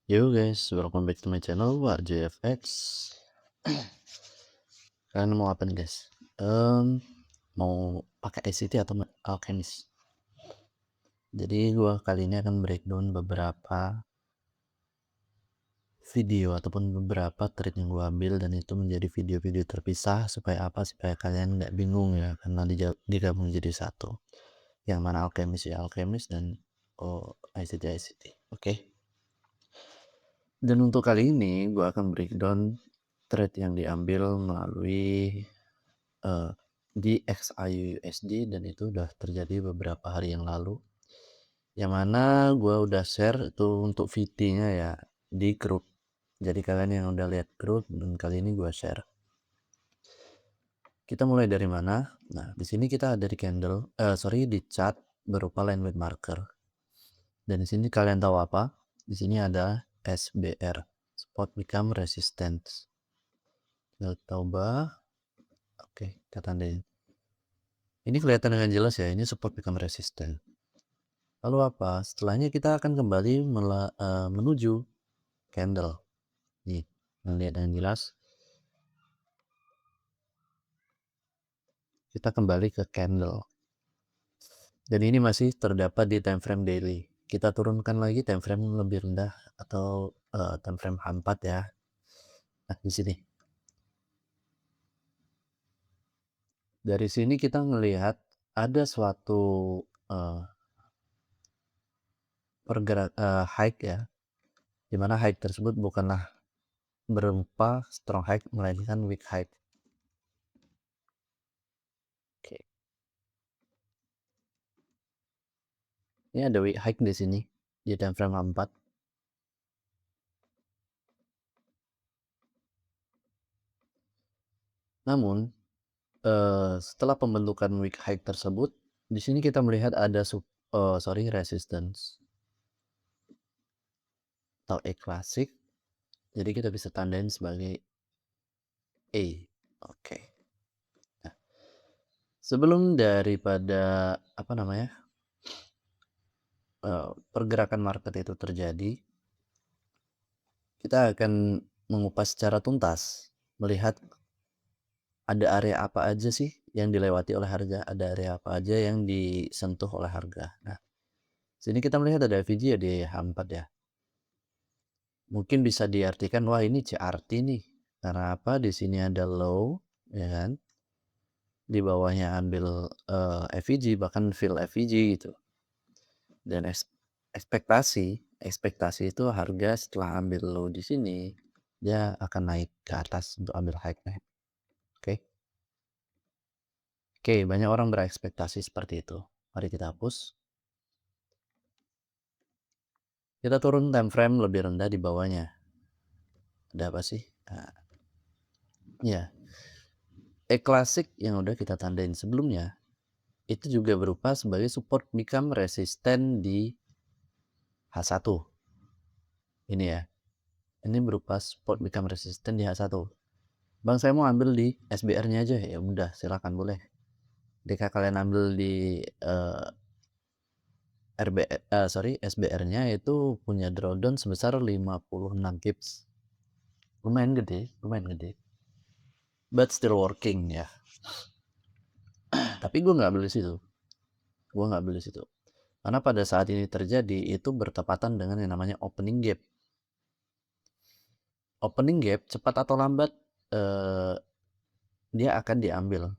Yo guys, welcome back to my channel WarJFX. Kalian mau apa nih guys? Mau pakai ICT atau Alchemist? Jadi gua kali ini akan breakdown beberapa video ataupun beberapa thread yang gua ambil, dan itu menjadi video-video terpisah supaya apa? Supaya kalian nggak bingung ya, karena digabung jadi satu. Yang mana Alchemist ya Alchemist dan ICT ICT. Oke. Dan untuk kali ini gua akan breakdown thread yang diambil melalui di XAUUSD, dan itu udah terjadi beberapa hari yang lalu, yang mana gue udah share itu untuk VT-nya ya di grup. Jadi kalian yang udah lihat grup, dan kali ini gue share. Kita mulai dari mana? Nah, di sini kita ada di di chat berupa line weight marker. Dan di sini kalian tahu apa? Di sini ada SBR, Spot Become Resistance. Kita coba, oke, kita tandain. Ini kelihatan dengan jelas ya, ini support become resistant. Lalu apa? Setelahnya kita akan kembali menuju candle. Nih, melihat dengan jelas. Kita kembali ke candle. Dan ini masih terdapat di time frame daily. Kita turunkan lagi time frame lebih rendah atau time frame H4 ya. Nah, di sini. Dari sini kita melihat ada suatu hike ya. Dimana hike tersebut bukanlah berupa strong hike, melainkan weak hike. Oke. Ini ada weak hike di sini di time frame H4. Namun setelah pembentukan weak hike tersebut, di sini kita melihat ada resistance atau E klasik. Jadi kita bisa tandain sebagai E. Oke. Nah, sebelum daripada pergerakan market itu terjadi, kita akan mengupas secara tuntas, melihat ada area apa aja sih yang dilewati oleh harga, ada area apa aja yang disentuh oleh harga. Nah, sini kita melihat ada FVG ya di H4 ya. Mungkin bisa diartikan, wah ini CRT nih. Karena apa? Di sini ada low, ya kan? Di bawahnya ambil FVG, bahkan fill FVG gitu. Dan ekspektasi itu harga setelah ambil low di sini, dia akan naik ke atas untuk ambil high naik. Oke. Oke, banyak orang berekspektasi seperti itu. Mari kita hapus. Kita turun time frame lebih rendah di bawahnya. Ada apa sih? Nah, ya. E-klasik yang udah kita tandain sebelumnya, itu juga berupa sebagai support become resistant di H1. Ini ya. Ini berupa support become resistant di H1. Bang, saya mau ambil di SBR-nya aja. Ya udah, silakan boleh. Jika kalian ambil di SBR-nya itu punya drawdown sebesar 56 pips. Lumayan gede, lumayan gede. But still working ya. Tapi gue nggak beli situ. Gue nggak beli situ. Karena pada saat ini terjadi itu bertepatan dengan yang namanya opening gap. Opening gap cepat atau lambat dia akan diambil.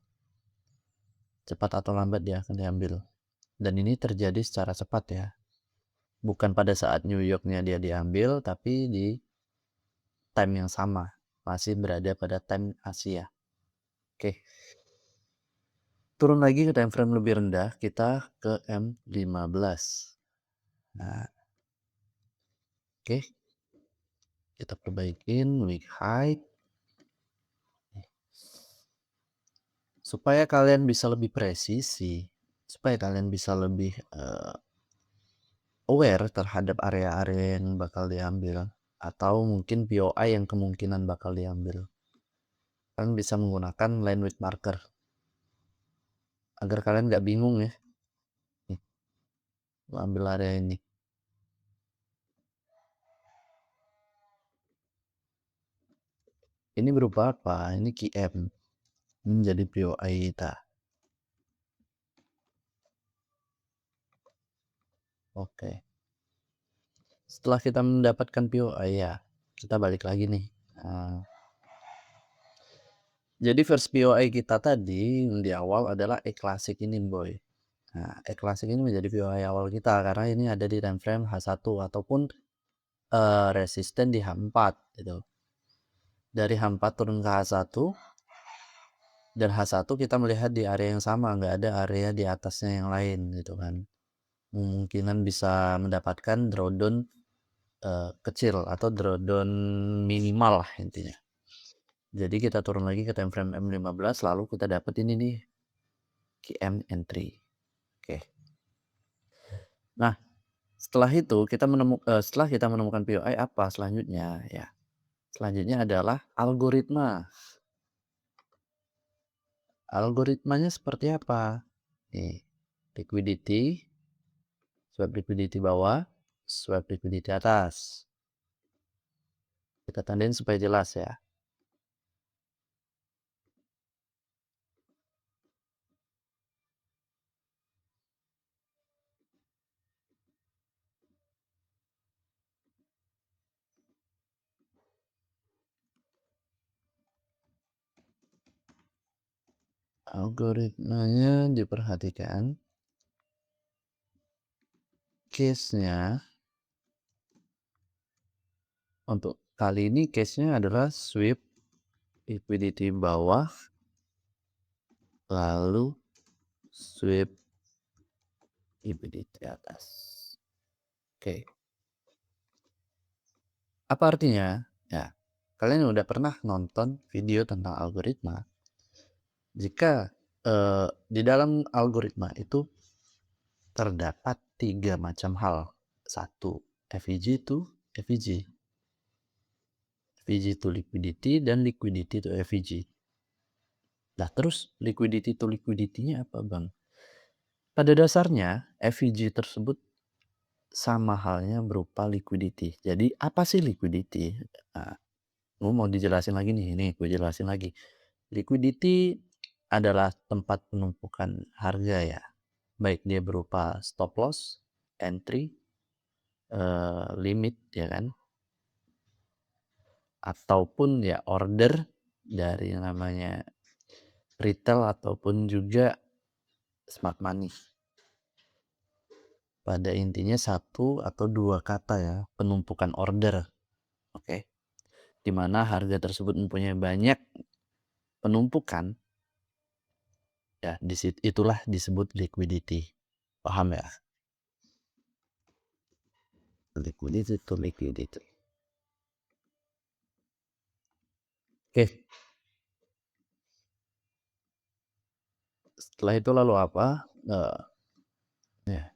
Cepat atau lambat dia akan diambil. Dan ini terjadi secara cepat ya. Bukan pada saat New York-nya dia diambil, tapi di time yang sama. Masih berada pada time Asia. Oke. Turun lagi ke time frame lebih rendah, kita ke M15. Nah, oke. Kita perbaikin weak high. Supaya kalian bisa lebih presisi, supaya kalian bisa lebih aware terhadap area-area yang bakal diambil, atau mungkin POI yang kemungkinan bakal diambil. Kalian bisa menggunakan line weight marker agar kalian nggak bingung ya. Nih, ambil area ini. Ini berupa apa? Ini QM. Ini menjadi POI kita. Oke. Setelah kita mendapatkan POI ya, kita balik lagi nih. Jadi first POI kita tadi di awal adalah E-Classic ini boy. Nah, E-Classic ini menjadi POI awal kita karena ini ada di time frame H1 ataupun resisten di H4 gitu. Dari H4 turun ke H1 dan H1 kita melihat di area yang sama, nggak ada area di atasnya yang lain gitu kan. Kemungkinan bisa mendapatkan drawdown kecil atau drawdown minimal lah intinya. Jadi kita turun lagi ke time frame M15 lalu kita dapat ini nih QM entry. Oke. Nah, setelah itu setelah kita menemukan POI apa selanjutnya ya? Selanjutnya adalah algoritma. Algoritmanya seperti apa? Nih, liquidity, swap liquidity bawah, swap liquidity atas. Kita tandain supaya jelas ya. Algoritmanya diperhatikan. Case-nya untuk kali ini case-nya adalah sweep liquidity bawah lalu sweep liquidity atas. Oke. Apa artinya? Ya, kalian udah pernah nonton video tentang algoritma. Jika di dalam algoritma itu terdapat 3 macam hal. Satu, FEG itu FEG. FEG itu liquidity dan liquidity itu FEG. Nah, terus liquidity to liquidity-nya apa, Bang? Pada dasarnya, FEG tersebut sama halnya berupa liquidity. Jadi, apa sih liquidity? Nah, gue mau dijelasin lagi nih, gue jelasin lagi. Liquidity adalah tempat penumpukan harga ya. Baik dia berupa stop loss, entry, limit ya kan. Ataupun ya order dari namanya retail ataupun juga smart money. Pada intinya satu atau dua kata ya, penumpukan order. Oke. Di mana harga tersebut mempunyai banyak penumpukan, ya itulah disebut liquidity. Paham ya? Liquidity to liquidity. Oke. Setelah itu lalu apa? Ya.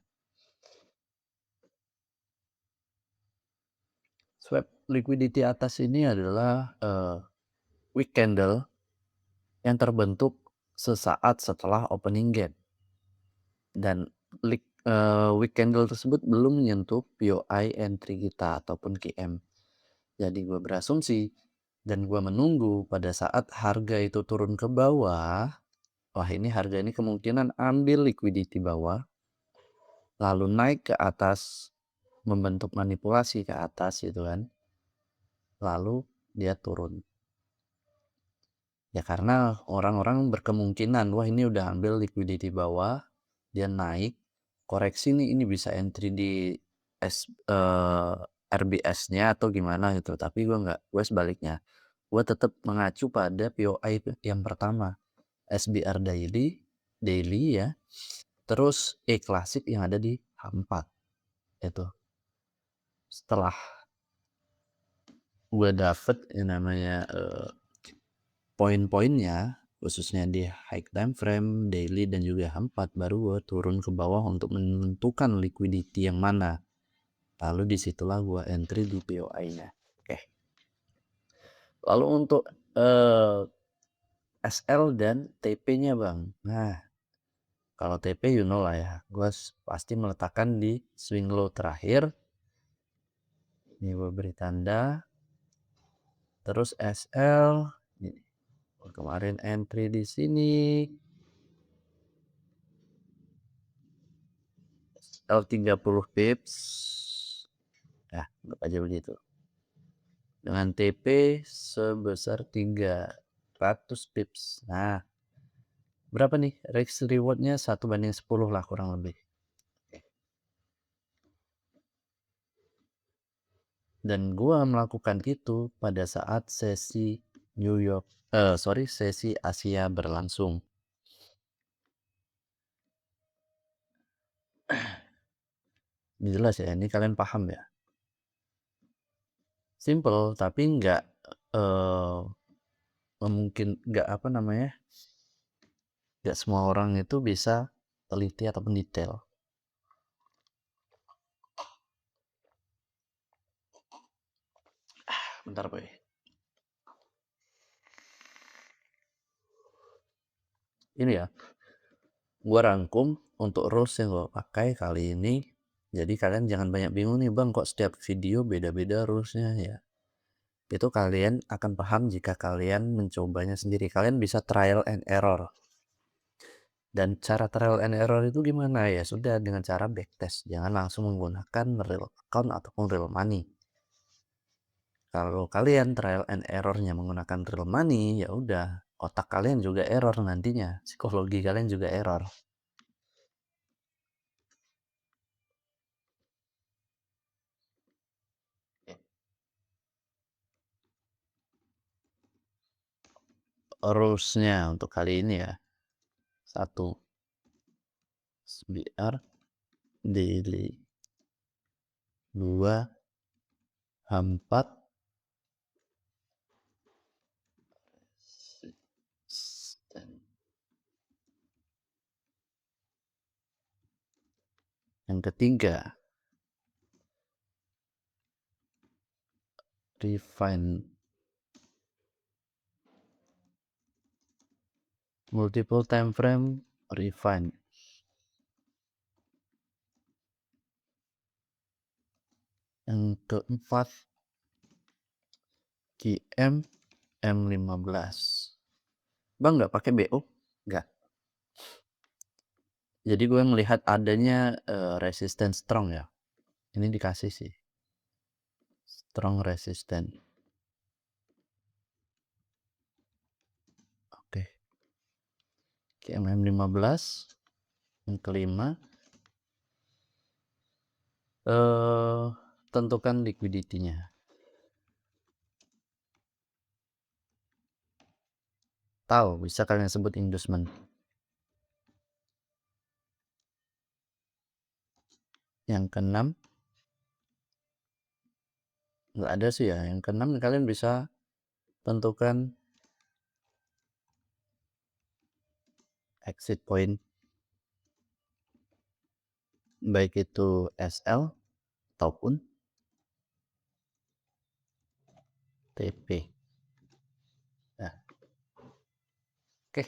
Swap liquidity atas ini adalah weak candle yang terbentuk sesaat setelah opening gap. Dan weak candle tersebut belum menyentuh POI entry kita ataupun QM. Jadi gue berasumsi dan gue menunggu pada saat harga itu turun ke bawah. Wah, ini harga ini kemungkinan ambil liquidity bawah lalu naik ke atas membentuk manipulasi ke atas gitu kan. Lalu dia turun. Ya karena orang-orang berkemungkinan wah ini udah ambil liquidity bawah, dia naik, koreksi nih ini bisa entry di RBS-nya atau gimana gitu. Tapi gue sebaliknya. Gue tetap mengacu pada POI yang pertama, SBR daily ya. Terus E-Classic yang ada di H4. Itu. Setelah gue dapet yang namanya poin-poinnya khususnya di high time frame, daily dan juga H4 baru gue turun ke bawah untuk menentukan liquidity yang mana. Lalu disitulah gue entry di POI-nya. Oke. Lalu untuk SL dan TP-nya bang. Nah, kalau TP you know lah ya. Gue pasti meletakkan di swing low terakhir. Ini gue beri tanda. Terus SL ini kemarin entry di sini SL 30 pips. Ya, anggap aja begitu. Dengan TP sebesar 300 pips. Nah, berapa nih risk rewardnya? 1/10 lah kurang lebih. Dan gua melakukan itu pada saat sesi sesi Asia berlangsung. Ini jelas ya, ini kalian paham ya. Simple tapi nggak nggak apa namanya, nggak semua orang itu bisa teliti ataupun detail. Bentar boy. Ini ya, gua rangkum untuk rules yang gua pakai kali ini. Jadi kalian jangan banyak bingung nih bang, kok setiap video beda-beda rulesnya ya. Itu kalian akan paham jika kalian mencobanya sendiri. Kalian bisa trial and error. Dan cara trial and error itu gimana ya? Sudah dengan cara backtest. Jangan langsung menggunakan real account ataupun real money. Kalau kalian trial and errornya menggunakan real money, ya udah, otak kalian juga error nantinya, psikologi kalian juga error. Rulesnya untuk kali ini ya, 1 SBR daily, 2 H4 yang ketiga refine multiple time frame refine, yang keempat QM M15. Bang nggak pakai BO? Nggak. Jadi gue melihat adanya resistance strong ya. Ini dikasih sih. Strong resistant. Oke. QM M15. Yang kelima. Tentukan liquidity-nya. Tahu, bisa kalian sebut inducement. Yang keenam, nggak ada sih ya. Yang keenam kalian bisa tentukan exit point, baik itu SL ataupun TP. Nah, oke.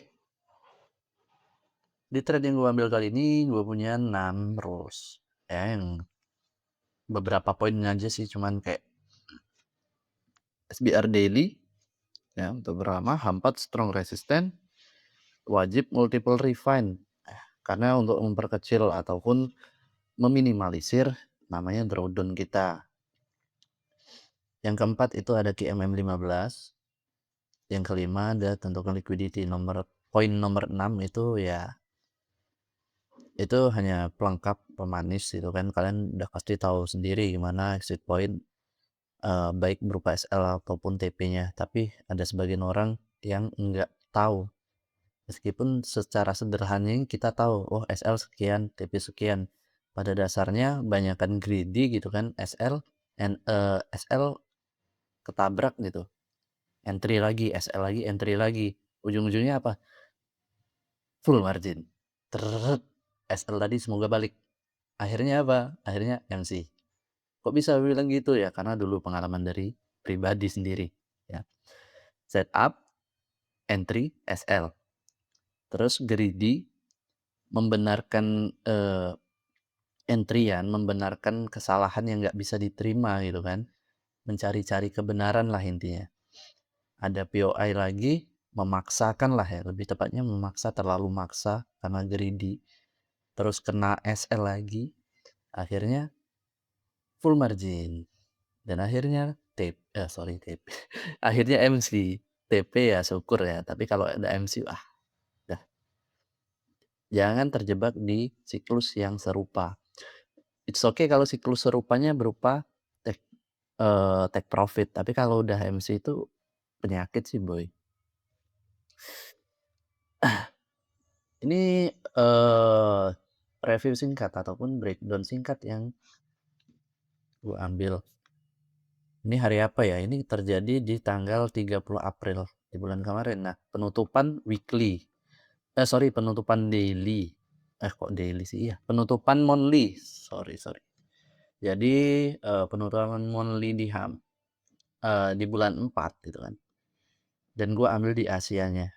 Di trade yang gue ambil kali ini, gue punya 6 rules. Ya, yang beberapa poin aja sih, cuman kayak SBR daily, ya untuk pertama, H4 strong resistant, wajib multiple refine, karena untuk memperkecil ataupun meminimalisir namanya drawdown kita. Yang keempat itu ada QMM 15. Yang kelima ada tentukan liquidity. Poin nomor 6 itu ya, itu hanya pelengkap pemanis itu kan, kalian udah pasti tahu sendiri gimana exit point baik berupa SL ataupun TP-nya. Tapi ada sebagian orang yang nggak tahu, meskipun secara sederhananya kita tahu, oh SL sekian, TP sekian. Pada dasarnya banyakkan greedy gitu kan, SL ketabrak gitu, entry lagi, SL lagi, entry lagi, ujung-ujungnya apa? Full margin. SL tadi semoga balik. Akhirnya apa? Akhirnya MC. Kok bisa bilang gitu ya? Karena dulu pengalaman dari pribadi sendiri ya. Setup, entry, SL. Terus greedy, membenarkan entryan, membenarkan kesalahan yang nggak bisa diterima gitu kan. Mencari-cari kebenaran lah intinya. ada POI lagi, memaksakan lah ya, lebih tepatnya memaksa, terlalu maksa karena greedy, terus kena SL lagi, akhirnya full margin, dan akhirnya TP, akhirnya MC. TP ya syukur ya, tapi kalau ada MC, dah. Jangan terjebak di siklus yang serupa. It's okay kalau siklus serupanya berupa take profit, tapi kalau udah MC itu penyakit sih, boy. Ini review singkat ataupun breakdown singkat yang gue ambil. Ini hari apa ya? Ini terjadi di tanggal 30 April di bulan kemarin. Nah, penutupan weekly. Penutupan daily. Kok daily sih? Iya, penutupan monthly. Sorry. Jadi penutupan monthly di bulan 4 gitu kan. Dan gue ambil di Asianya.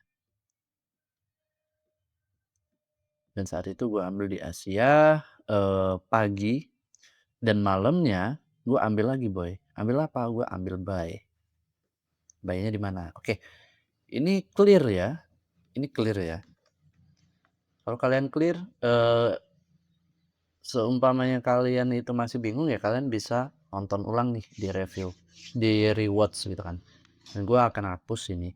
Dan saat itu gue ambil di Asia pagi dan malamnya gue ambil lagi, boy. Ambil apa? Gue ambil buy. Buy-nya di mana? Oke. Ini clear ya. Ini clear ya. Kalau kalian clear, seumpamanya kalian itu masih bingung ya, kalian bisa nonton ulang nih di review, di rewards gitu kan. Dan gue akan hapus ini.